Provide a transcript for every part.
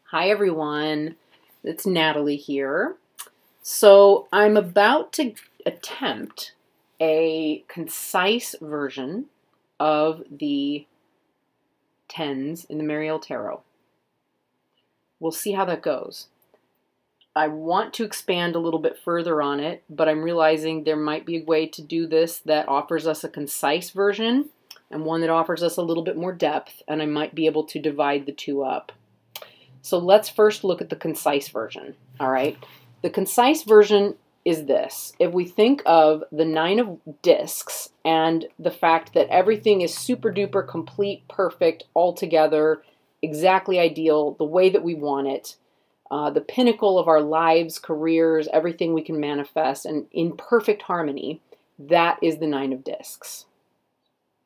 Hi everyone, it's Natalie here. So I'm about to attempt a concise version of the 10s in the Mariel Tarot. We'll see how that goes. I want to expand a little bit further on it, but I'm realizing there might be a way to do this that offers us a concise version and one that offers us a little bit more depth, and I might be able to divide the two up. So let's first look at the concise version, all right? The concise version is this. If we think of the 9 of discs and the fact that everything is super duper complete, perfect, altogether, exactly ideal, the way that we want it, the pinnacle of our lives, careers, everything we can manifest, and in perfect harmony, that is the 9 of discs.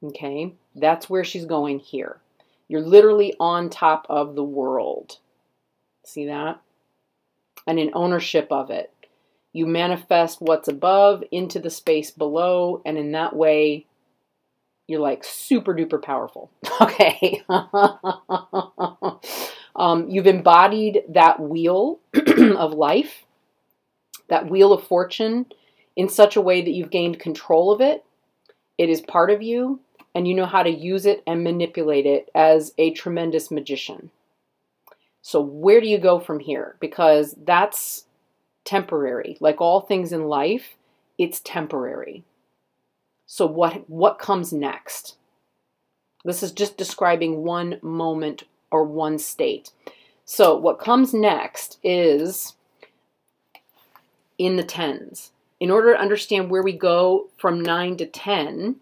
Okay, that's where she's going here. You're literally on top of the world. See that? And in ownership of it. You manifest what's above into the space below, and in that way, you're like super duper powerful. Okay. You've embodied that wheel of life, that wheel of fortune, in such a way that you've gained control of it. It is part of you, and you know how to use it and manipulate it as a tremendous magician. So where do you go from here? Because that's temporary. Like all things in life, it's temporary. So what comes next? This is just describing one moment or one state. So what comes next is in the 10s. In order to understand where we go from 9 to 10,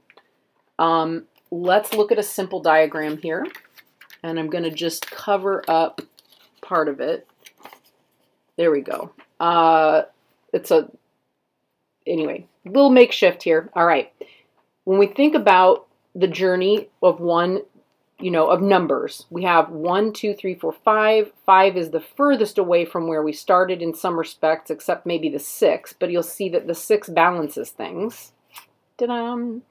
let's look at a simple diagram here. And I'm going to just cover up part of it. There we go. Anyway, little makeshift here. All right. When we think about the journey of one, of numbers, we have 1, 2, 3, 4, 5. 5 is the furthest away from where we started in some respects, except maybe the 6, but you'll see that the 6 balances things. Ta-da! And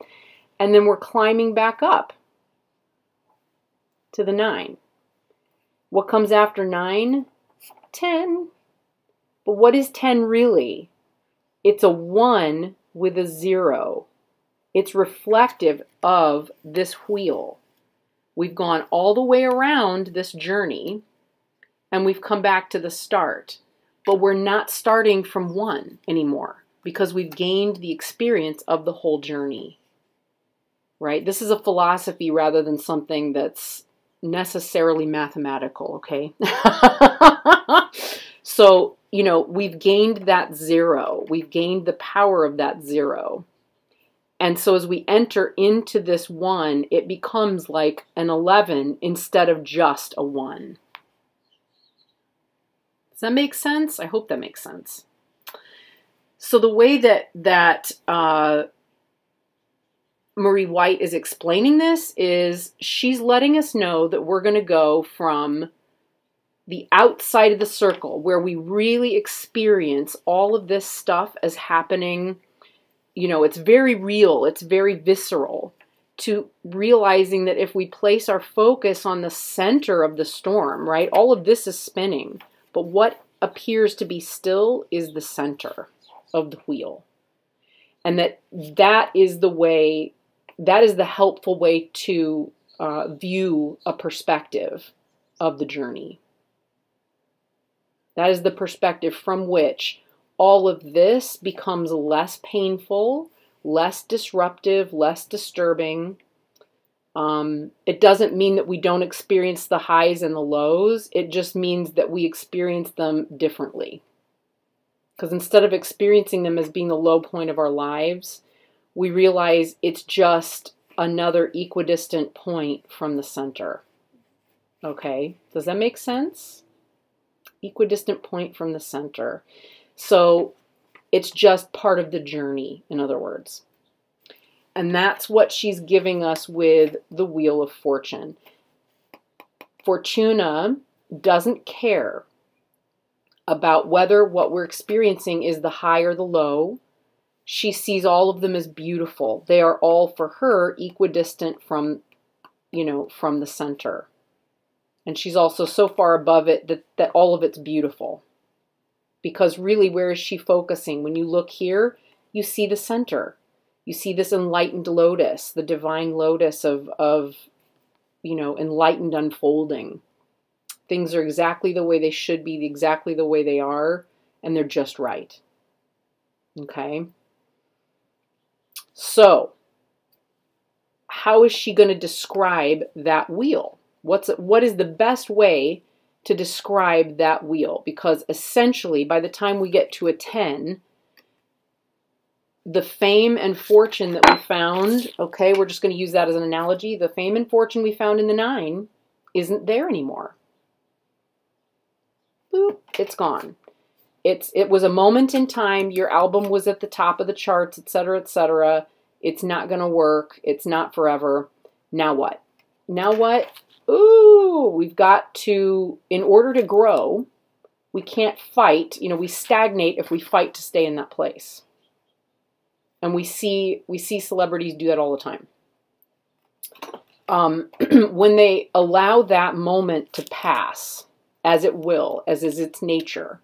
then we're climbing back up to the 9. What comes after 9? 10. But what is 10 really? It's a 1 with a 0. It's reflective of this wheel. We've gone all the way around this journey, and we've come back to the start. But we're not starting from 1 anymore, because we've gained the experience of the whole journey. Right? This is a philosophy rather than something that's necessarily mathematical, okay? So, we've gained that 0. We've gained the power of that 0. And so as we enter into this 1, it becomes like an 11 instead of just a 1. Does that make sense? I hope that makes sense. So the way that Marie White is explaining this is she's letting us know that we're going to go from the outside of the circle where we really experience all of this stuff as happening. It's very real, it's very visceral, to realizing that if we place our focus on the center of the storm, right, all of this is spinning, but what appears to be still is the center of the wheel. And that is the way, that is the helpful way to view a perspective of the journey. That is the perspective from which all of this becomes less painful, less disruptive, less disturbing. It doesn't mean that we don't experience the highs and the lows. It just means that we experience them differently. Because instead of experiencing them as being the low point of our lives, we realize it's just another equidistant point from the center. Okay, does that make sense? Equidistant point from the center. So it's just part of the journey, in other words. And that's what she's giving us with the Wheel of Fortune. Fortuna doesn't care about whether what we're experiencing is the high or the low. She sees all of them as beautiful. They are all, for her, equidistant from, from the center. And she's also so far above it that all of it's beautiful. Because really, where is she focusing? When you look here, you see the center. You see this enlightened lotus, the divine lotus of enlightened unfolding. Things are exactly the way they should be, exactly the way they are, and they're just right. Okay? So, how is she going to describe that wheel? What is the best way to describe that wheel? Because essentially, by the time we get to a 10, the fame and fortune that we found, okay, we're just going to use that as an analogy. The fame and fortune we found in the 9 isn't there anymore. Boop, it's gone. It was a moment in time. Your album was at the top of the charts, etc., etc. It's not going to work. It's not forever. Now what? Now what? Ooh, we've got to, in order to grow, we can't fight. We stagnate if we fight to stay in that place. And we see celebrities do that all the time. When they allow that moment to pass, as it will, as is its nature,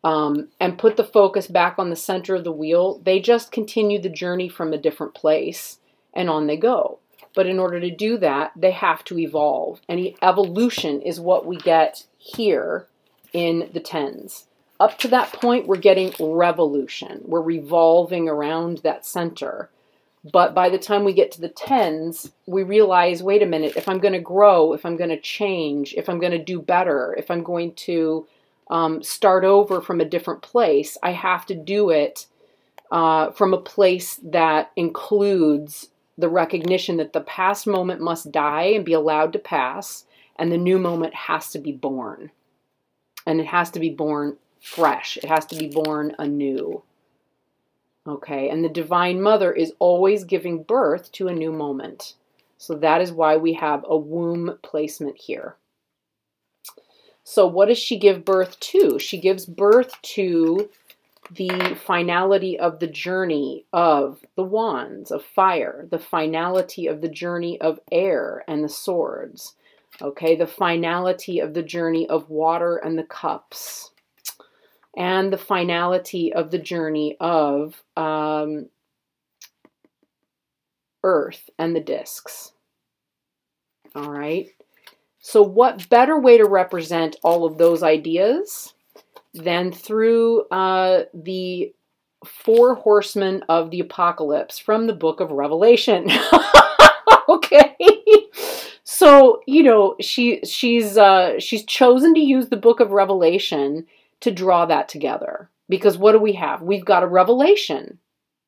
and put the focus back on the center of the wheel, they just continue the journey from a different place, and on they go. But in order to do that, they have to evolve. And evolution is what we get here in the 10s. Up to that point, we're getting revolution. We're revolving around that center. But by the time we get to the 10s, we realize, wait a minute, if I'm going to grow, if I'm going to change, if I'm going to do better, if I'm going to start over from a different place, I have to do it from a place that includes the recognition that the past moment must die and be allowed to pass, and the new moment has to be born. And it has to be born fresh. It has to be born anew. Okay, and the Divine Mother is always giving birth to a new moment. So that is why we have a womb placement here. So what does she give birth to? She gives birth to the finality of the journey of the wands, of fire, the finality of the journey of air and the swords, okay, the finality of the journey of water and the cups, and the finality of the journey of earth and the discs. All right. So what better way to represent all of those ideas than through the 4 horsemen of the apocalypse from the book of Revelation? Okay. So, she's chosen to use the book of Revelation to draw that together. Because what do we have? We've got a revelation,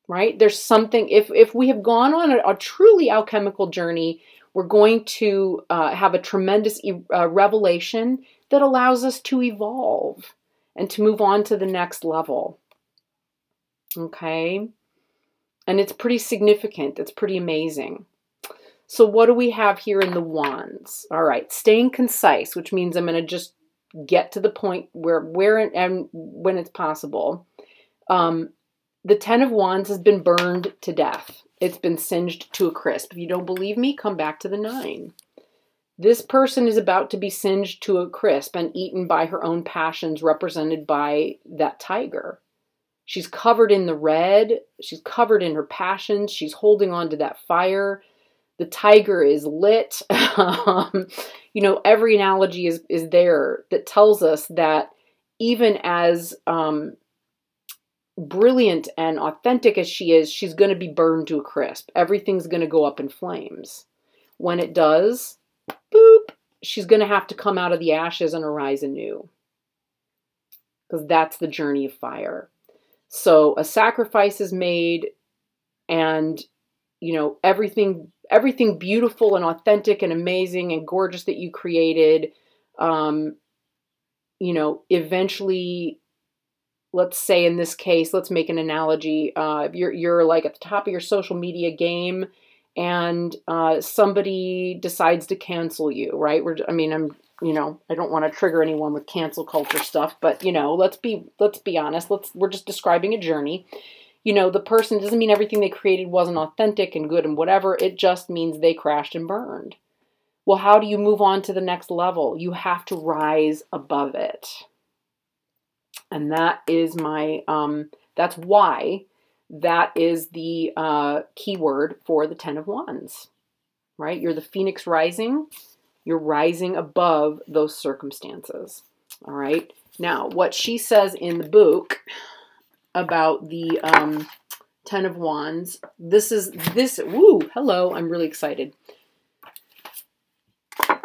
right? There's something, if we have gone on a truly alchemical journey, we're going to have a tremendous revelation that allows us to evolve and to move on to the next level. Okay? And it's pretty significant. It's pretty amazing. So what do we have here in the wands? All right, staying concise, which means I'm going to just get to the point where and when it's possible. The 10 of Wands has been burned to death. It's been singed to a crisp. If you don't believe me, come back to the 9. This person is about to be singed to a crisp and eaten by her own passions, represented by that tiger. She's covered in the red. She's covered in her passions. She's holding on to that fire. The tiger is lit. Every analogy is there that tells us that even as brilliant and authentic as she is, she's going to be burned to a crisp. Everything's going to go up in flames. When it does, boop, she's going to have to come out of the ashes and arise anew. Because that's the journey of fire. So a sacrifice is made, and everything beautiful and authentic and amazing and gorgeous that you created, eventually, let's say in this case, let's make an analogy. You're like at the top of your social media game, and somebody decides to cancel you, right? I don't want to trigger anyone with cancel culture stuff, but let's be honest. We're just describing a journey. The person doesn't mean everything they created wasn't authentic and good and whatever. It just means they crashed and burned. Well, how do you move on to the next level? You have to rise above it. And that is my, that's why that is the keyword for the 10 of Wands, right? You're the phoenix rising. You're rising above those circumstances, all right? Now, what she says in the book about the 10 of Wands, woo, hello, I'm really excited.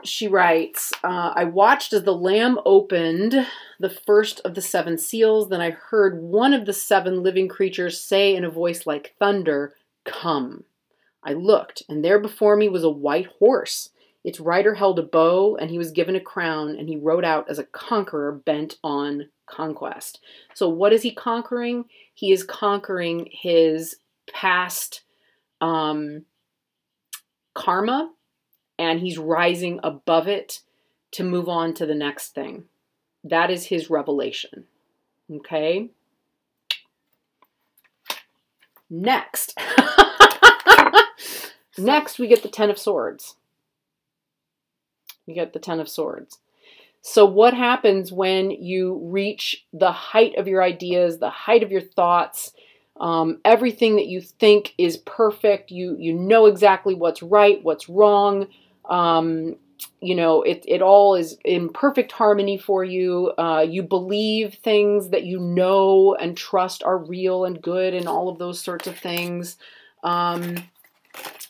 She writes, I watched as the Lamb opened the first of the 7 seals. Then I heard one of the 7 living creatures say in a voice like thunder, "Come." I looked, and there before me was a white horse. Its rider held a bow, and he was given a crown, and he rode out as a conqueror bent on conquest. So what is he conquering? He is conquering his past karma, and he's rising above it to move on to the next thing. That is his revelation. Okay? Next. Next, we get the 10 of Swords. We get the 10 of Swords. So what happens when you reach the height of your ideas, the height of your thoughts, everything that you think is perfect, you know exactly what's right, what's wrong, you know, it all is in perfect harmony for you. You believe things that you know and trust are real and good and all of those sorts of things.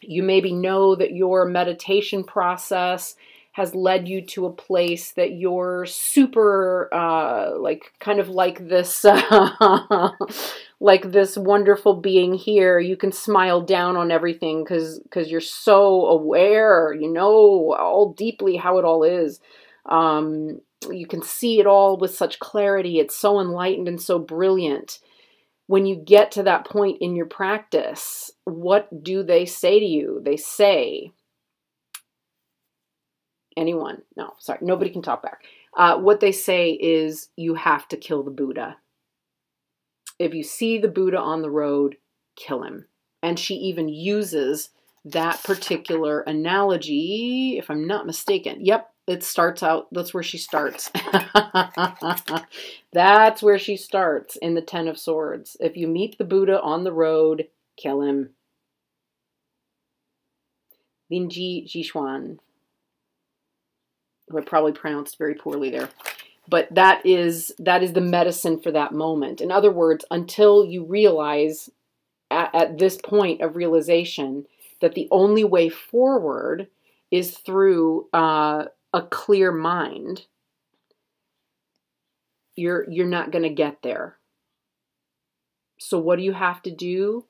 You maybe know that your meditation process has led you to a place that you're super, kind of like this, like this wonderful being here. You can smile down on everything because you're so aware, you know, all deeply how it all is. You can see it all with such clarity. It's so enlightened and so brilliant. When you get to that point in your practice, what do they say to you? They say, anyone? No, sorry, nobody can talk back. What they say is you have to kill the Buddha. If you see the Buddha on the road, kill him. And she even uses that particular analogy, if I'm not mistaken. Yep, it starts out, that's where she starts. That's where she starts in the 10 of Swords. If you meet the Buddha on the road, kill him. Linji Jishuan. Who I probably pronounced very poorly there. But that is the medicine for that moment. In other words, until you realize at this point of realization that the only way forward is through a clear mind, you're not going to get there. So what do you have to do?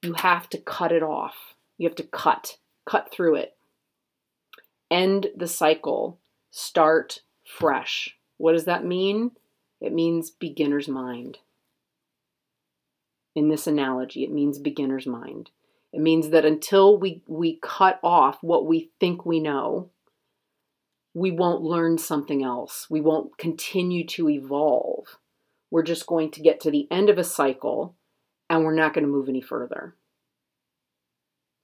You have to cut it off. You have to cut through it. End the cycle. Start fresh. What does that mean? It means beginner's mind. In this analogy, it means beginner's mind. It means that until we cut off what we think we know, we won't learn something else. We won't continue to evolve. We're just going to get to the end of a cycle and we're not going to move any further.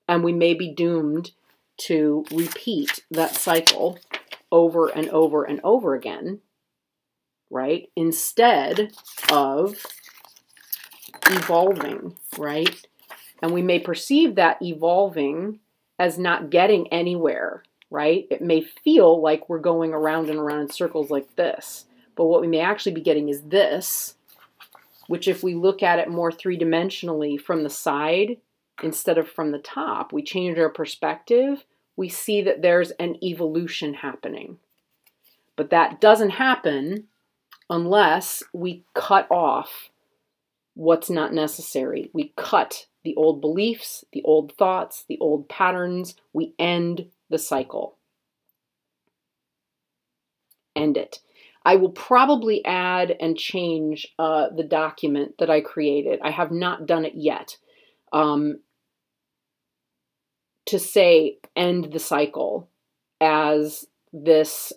And we may be doomed to repeat that cycle over and over and over again, right? Instead of evolving, right? And we may perceive that evolving as not getting anywhere, right? It may feel like we're going around and around in circles like this, but what we may actually be getting is this, which if we look at it more three-dimensionally from the side instead of from the top, we change our perspective, we see that there's an evolution happening. But that doesn't happen unless we cut off what's not necessary. We cut the old beliefs, the old thoughts, the old patterns. We end the cycle. End it. I will probably add and change the document that I created. I have not done it yet. To say end the cycle as this,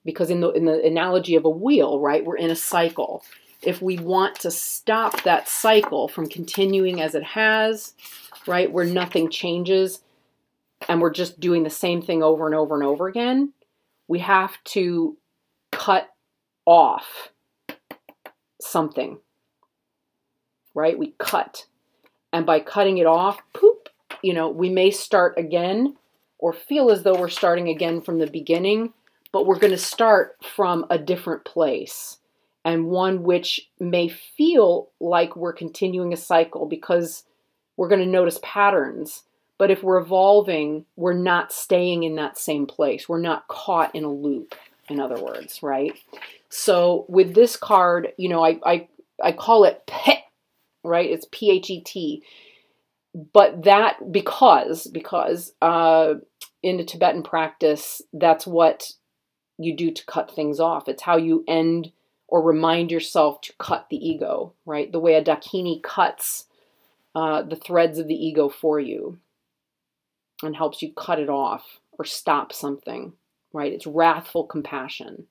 because in the analogy of a wheel, right, we're in a cycle. If we want to stop that cycle from continuing as it has, right, where nothing changes, and we're just doing the same thing over and over and over again, we have to cut off something, right? We cut. And by cutting it off, poop, you know, we may start again or feel as though we're starting again from the beginning, but we're going to start from a different place, and one which may feel like we're continuing a cycle because we're going to notice patterns. But if we're evolving, we're not staying in that same place. We're not caught in a loop, in other words, right? So with this card, you know, I call it pet, right? It's P-H-E-T. But that, because in the Tibetan practice, that's what you do to cut things off. It's how you end or remind yourself to cut the ego, right? The way a dakini cuts the threads of the ego for you and helps you cut it off or stop something, right? It's wrathful compassion.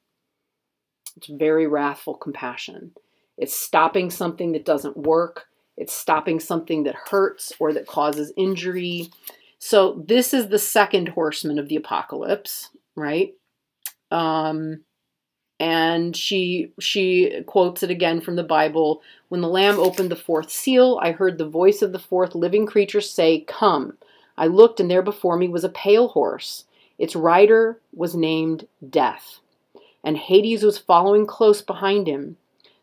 It's very wrathful compassion. It's stopping something that doesn't work. It's stopping something that hurts or that causes injury. So this is the second horseman of the apocalypse, right? And she quotes it again from the Bible. When the Lamb opened the fourth seal, I heard the voice of the fourth living creature say, "Come." I looked, and there before me was a pale horse. Its rider was named Death, and Hades was following close behind him.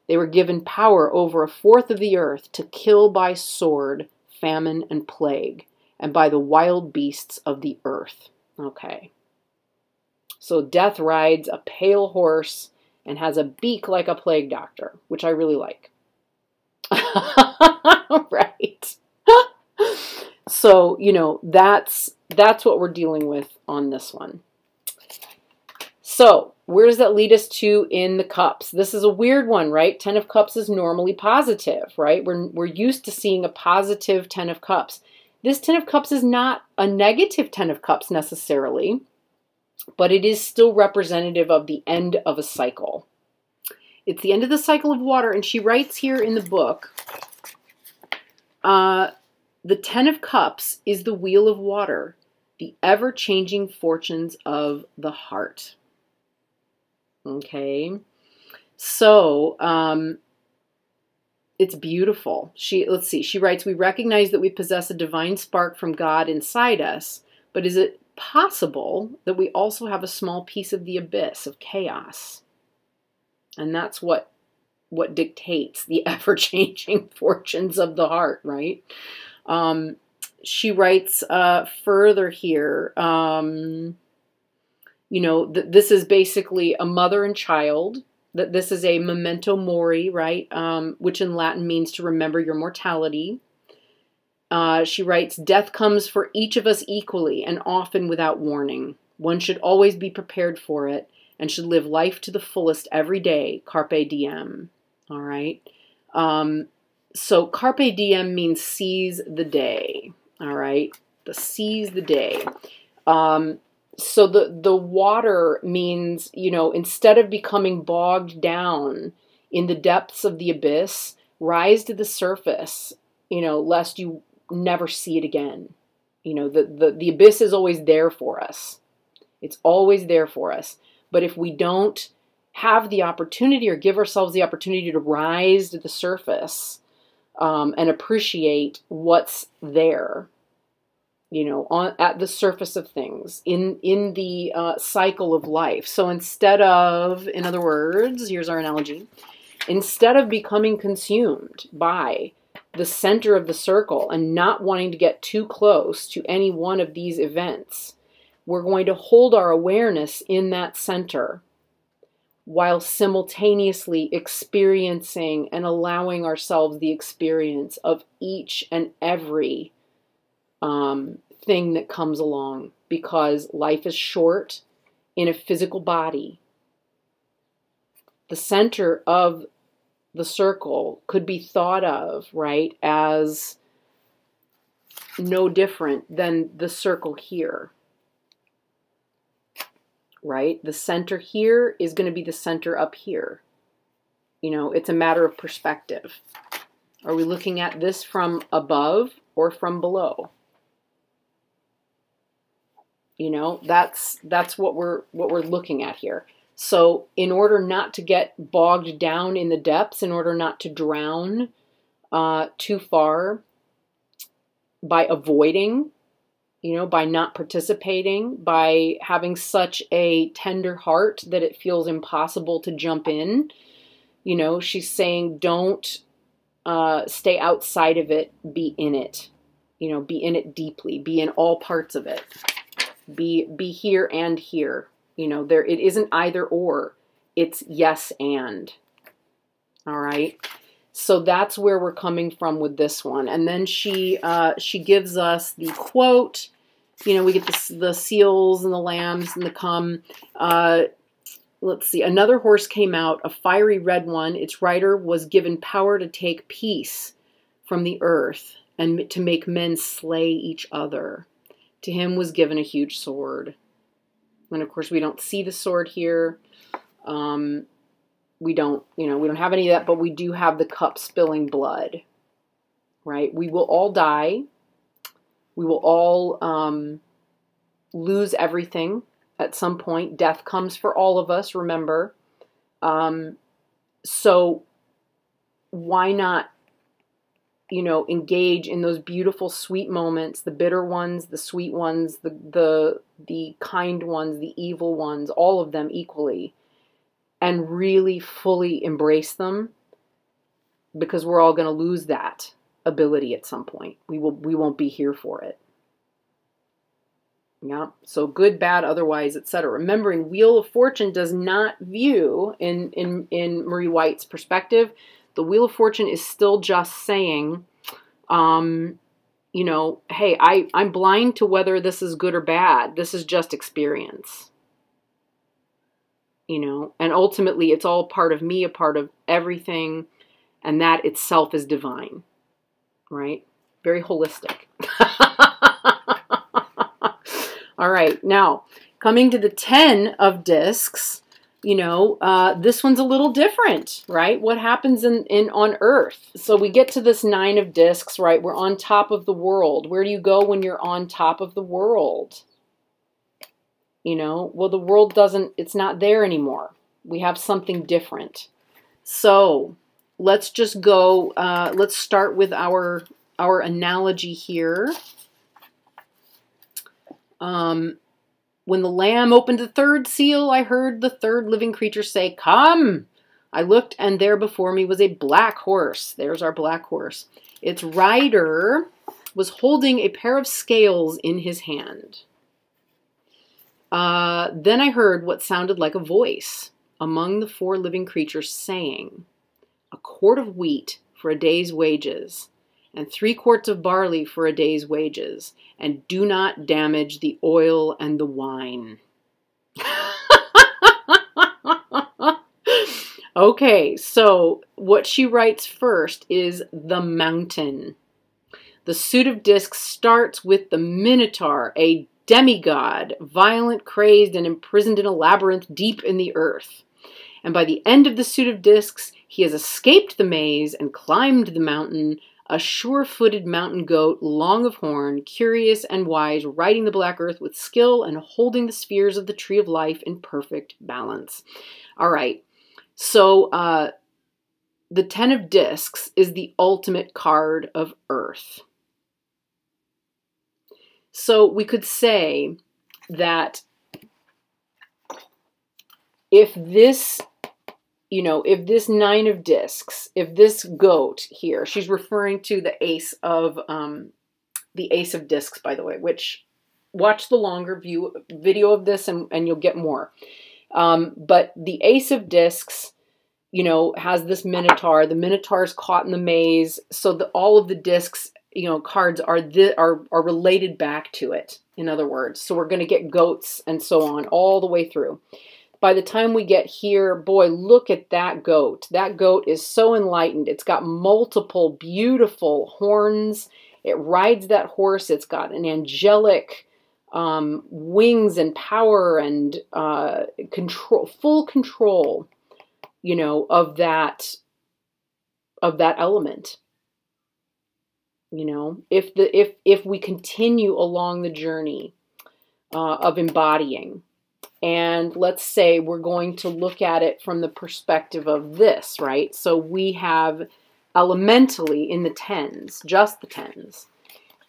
They were given power over a fourth of the earth to kill by sword, famine, and plague, and by the wild beasts of the earth. Okay. So Death rides a pale horse and has a beak like a plague doctor, which I really like. Right. So, you know, that's what we're dealing with on this one. So, where does that lead us to in the cups? This is a weird one, right? 10 of Cups is normally positive, right? We're used to seeing a positive 10 of Cups. This 10 of Cups is not a negative 10 of Cups necessarily, but it is still representative of the end of a cycle. It's the end of the cycle of water, and she writes here in the book, the 10 of Cups is the wheel of water, the ever-changing fortunes of the heart. Okay, so it's beautiful. Let's see, she writes, we recognize that we possess a divine spark from God inside us, but is it possible that we also have a small piece of the abyss of chaos? And that's what dictates the ever-changing fortunes of the heart, right? She writes further here, you know, this is basically a mother and child, that this is a memento mori, right? Which in Latin means to remember your mortality. She writes, death comes for each of us equally and often without warning. One should always be prepared for it and should live life to the fullest every day. Carpe diem. All right. So carpe diem means seize the day. All right. Seize the day. So the water means, you know, instead of becoming bogged down in the depths of the abyss, rise to the surface, you know, lest you never see it again. You know, the abyss is always there for us. It's always there for us. But if we don't have the opportunity or give ourselves the opportunity to rise to the surface and appreciate what's there, you know, at the surface of things, in the cycle of life. So instead of, in other words, here's our analogy, instead of becoming consumed by the center of the circle and not wanting to get too close to any one of these events, we're going to hold our awareness in that center while simultaneously experiencing and allowing ourselves the experience of each and every thing that comes along, because life is short in a physical body. The center of the circle could be thought of, right, as no different than the circle here, right? The center here is going to be the center up here. You know, it's a matter of perspective. Are we looking at this from above or from below? You know, that's what we're looking at here. So in order not to get bogged down in the depths, in order not to drown too far, by avoiding, you know, by not participating, by having such a tender heart that it feels impossible to jump in, you know, she's saying don't stay outside of it, be in it. You know, be in it deeply, be in all parts of it. Be here and here. You know, it isn't either or. It's yes and. All right. So that's where we're coming from with this one. And then she gives us the quote. You know, we get the seals and the lambs and the come. Let's see. Another horse came out, a fiery red one. Its rider was given power to take peace from the earth and to make men slay each other. To him was given a huge sword. And of course, we don't see the sword here. We don't have any of that, but we do have the cup spilling blood, right? We will all die. We will all lose everything at some point. Death comes for all of us, remember. So why not, you know, engage in those beautiful, sweet moments, the bitter ones, the sweet ones, the kind ones, the evil ones, all of them equally, and really fully embrace them, because we're all going to lose that ability at some point. We won't be here for it. Yeah. So good, bad, otherwise, etc. Remembering Wheel of Fortune does not view in Marie White's perspective. The Wheel of Fortune is still just saying, you know, hey, I'm blind to whether this is good or bad. This is just experience. You know, and ultimately it's all part of me, a part of everything, and that itself is divine, right? Very holistic. All right, now coming to the 10 of discs, you know, this one's a little different, right? What happens on Earth? So we get to this 9 of discs, right? We're on top of the world. Where do you go when you're on top of the world? You know, well, the world it's not there anymore. We have something different. So let's just go, let's start with our analogy here. When the lamb opened the 3rd seal, I heard the 3rd living creature say, "Come!" I looked, and there before me was a black horse. There's our black horse. Its rider was holding a pair of scales in his hand. Then I heard what sounded like a voice among the 4 living creatures saying, "A quart of wheat for a day's wages, and 3 quarts of barley for a day's wages, and do not damage the oil and the wine." Okay, so what she writes first is the mountain. The suit of discs starts with the Minotaur, a demigod, violent, crazed, and imprisoned in a labyrinth deep in the earth. And by the end of the suit of discs, he has escaped the maze and climbed the mountain, a sure-footed mountain goat, long of horn, curious and wise, riding the black earth with skill and holding the spheres of the tree of life in perfect balance. All right, so the 10 of discs is the ultimate card of Earth. So we could say that if this, you know, if this 9 of discs, if this goat here, she's referring to the ace of discs, by the way, which watch the longer video of this and you'll get more. But the ace of discs, you know, has this Minotaur. The Minotaur is caught in the maze. So all of the discs, you know, cards are related back to it, in other words. So we're going to get goats and so on all the way through. By the time we get here, boy, look at that goat. That goat is so enlightened. It's got multiple beautiful horns. It rides that horse. It's got an angelic wings and power and full control, you know, of that element. You know, if we continue along the journey, of embodying. And let's say we're going to look at it from the perspective of this, right? So we have elementally in the 10s, just the 10s,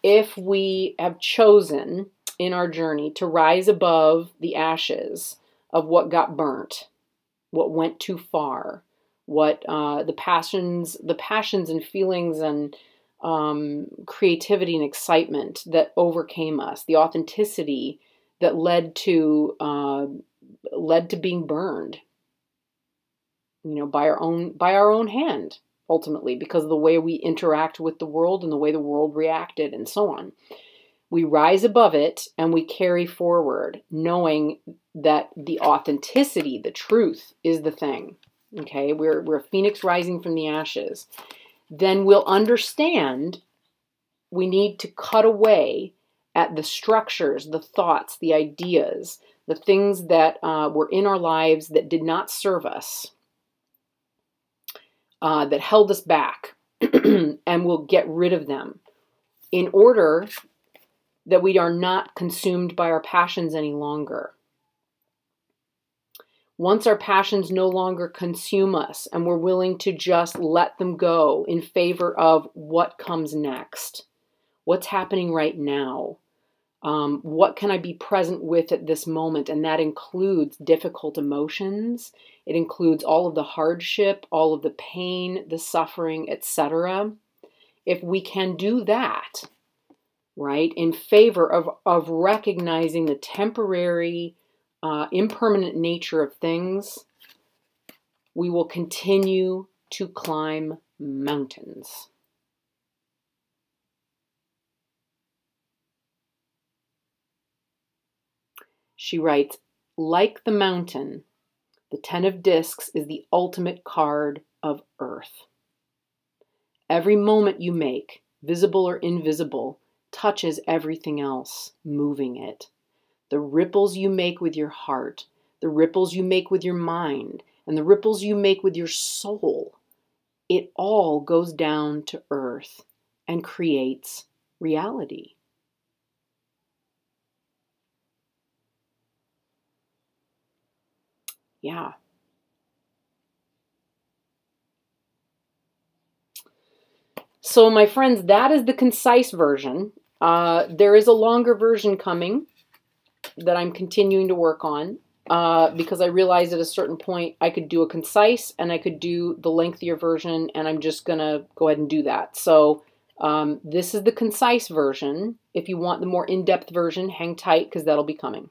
if we have chosen in our journey to rise above the ashes of what got burnt, what went too far, what the passions and feelings and creativity and excitement that overcame us, the authenticity that led to being burned, by our own hand, ultimately, because of the way we interact with the world and the way the world reacted and so on. We rise above it and we carry forward, knowing that the authenticity, the truth, is the thing. Okay, we're a phoenix rising from the ashes. Then we'll understand we need to cut away at the structures, the thoughts, the ideas, the things that were in our lives that did not serve us, that held us back, and we'll get rid of them in order that we are not consumed by our passions any longer. Once our passions no longer consume us and we're willing to just let them go in favor of what comes next, what's happening right now, what can I be present with at this moment? And that includes difficult emotions. It includes all of the hardship, all of the pain, the suffering, etc. If we can do that, right, in favor of recognizing the temporary, impermanent nature of things, we will continue to climb mountains. She writes, like the mountain, the 10 of discs is the ultimate card of earth. Every moment you make, visible or invisible, touches everything else, moving it. The ripples you make with your heart, the ripples you make with your mind, and the ripples you make with your soul, it all goes down to earth and creates reality. Yeah. So my friends, that is the concise version. There is a longer version coming that I'm continuing to work on because I realized at a certain point I could do a concise and I could do the lengthier version, and I'm just going to go ahead and do that. So this is the concise version. If you want the more in-depth version, hang tight because that'll be coming.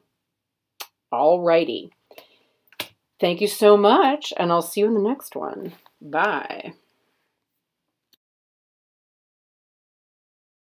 Alrighty. Thank you so much, and I'll see you in the next one. Bye.